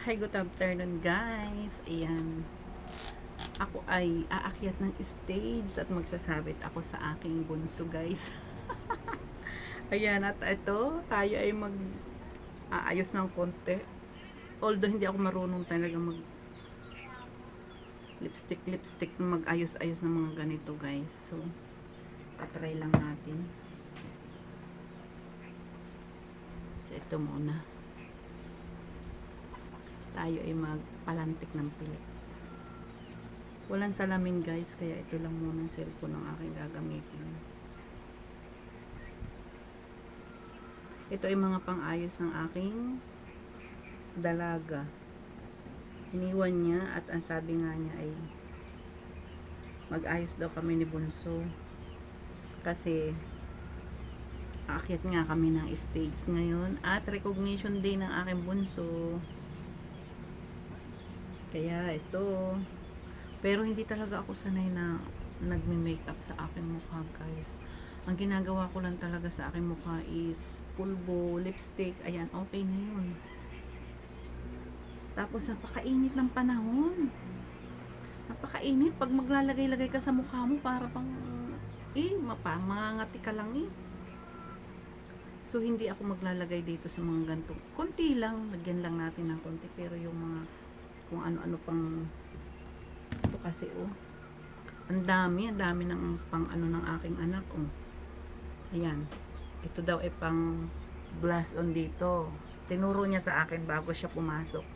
Hi, good afternoon guys. Ayan. Ako ay aakyat ng stage at magsasabit ako sa aking bunso guys. Ayan, at ito, tayo ay aayos ng konti. Although hindi ako marunong talaga mag lipstick, mag-ayos-ayos ng mga ganito guys. So, tatry lang natin. So, ito muna. Tayo ay magpalantik ng pilik. Walang salamin guys, kaya ito lang muna ang cellphone ng aking gagamitin. Ito ay mga pang-ayos ng aking dalaga. Iniwan niya at ang sabi nga niya ay mag-ayos daw kami ni Bunso. Kasi aakyat nga kami ng stage ngayon at recognition day ng aking bunso. Kaya ito. Pero hindi talaga ako sanay na nagme-makeup sa aking mukha guys. Ang ginagawa ko lang talaga sa aking mukha is pulbo, lipstick. Ayan, okay na yun. Tapos napakainit ng panahon. Napakainit. Pag maglalagay-lagay ka sa mukha mo, para pang mangangati ka lang eh. So, hindi ako maglalagay dito sa mga ganito. Konti lang. Lagyan lang natin ng konti. Pero yung mga kung ano-ano pang ito kasi ang dami ng pang ano ng aking anak ayan, ito daw ay pang blast on dito. Tinuro niya sa akin bago siya pumasok,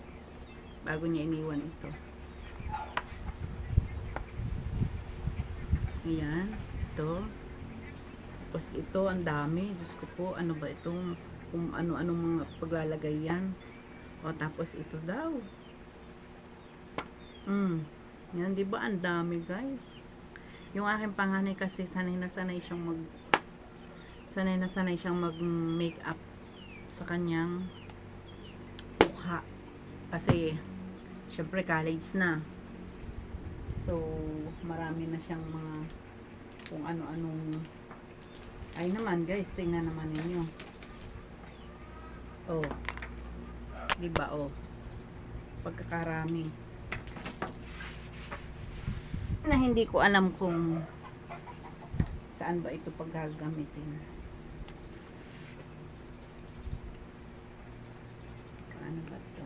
bago niya iniwan ito. Ayan, ito. Tapos ito, ang dami. Diyos ko po, ano ba itong kung ano-anong mga paglalagay yan. Tapos ito daw. Yan, di ba? Ang dami, guys. Yung aking panganay kasi sanay na sanay siyang mag-makeup sa kanyang mukha. Kasi syempre college na. So, marami na siyang mga kung ano-anong ay naman, guys, tingnan naman ninyo. Di ba, pagkakarami na hindi ko alam kung saan ba ito paggagamitin. Paano ba ito?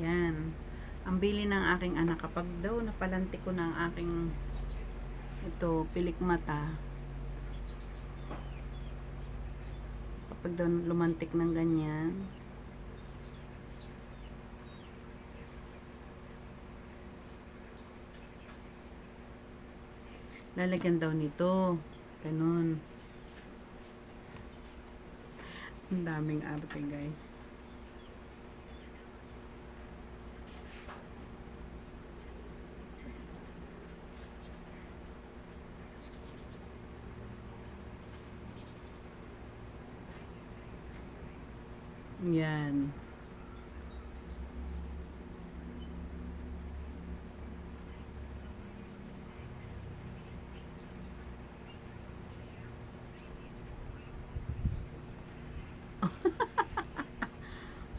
Yan. Ang bili ng aking anak kapag daw napalantik ko ng aking pilik mata, pag daw lumantik ng ganyan, lalagyan daw nito ganun. Ang daming arte guys. Yan.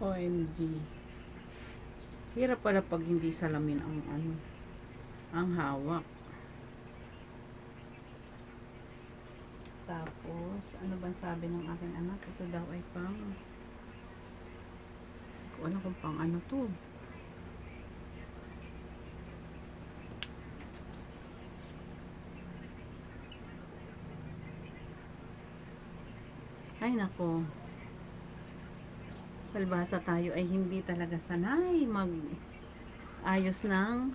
OMG. Hirap pala pag hindi salamin ang hawak. Tapos, ano bang sabi ng aking anak? Ito daw ay pang ano kung pang ano to. Ay nako. Palibhasa tayo ay hindi talaga sanay mag-ayos ng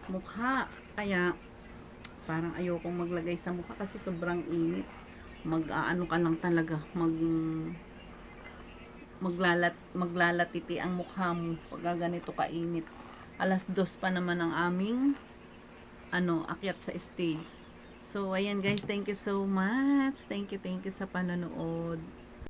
mukha. Kaya parang ayokong maglagay sa mukha kasi sobrang init. Mag-aano ka lang talaga, maglalatiti ang mukha mo pag ganito kainit. 2:00 pa naman ang aming akyat sa stage. So ayan guys, thank you so much. Thank you sa panonood.